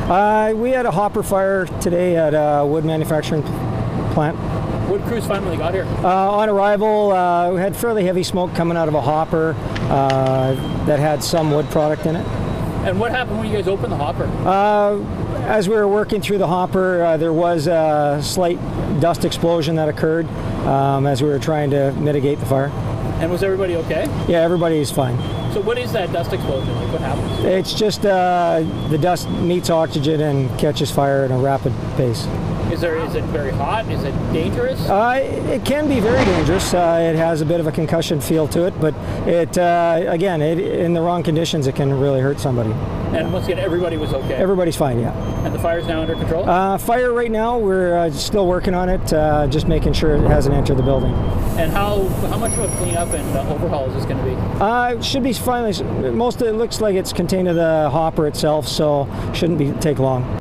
We had a hopper fire today at a wood manufacturing plant. What crews finally got here? On arrival, we had fairly heavy smoke coming out of a hopper that had some wood product in it. And what happened when you guys opened the hopper? As we were working through the hopper, there was a slight dust explosion that occurred as we were trying to mitigate the fire. And was everybody okay? Yeah, everybody's fine. So what is that dust explosion? Like, what happens? It's just the dust meets oxygen and catches fire at a rapid pace. Is it very hot? Is it dangerous? It can be very dangerous. It has a bit of a concussion feel to it, but again, in the wrong conditions, it can really hurt somebody. And once again, everybody was okay? Everybody's fine, yeah. And the fire's now under control? Fire right now, we're still working on it, just making sure it hasn't entered the building. And how much of a cleanup and overhaul is this going to be? It should be fine. Most of it looks like it's contained to the hopper itself, so shouldn't take long.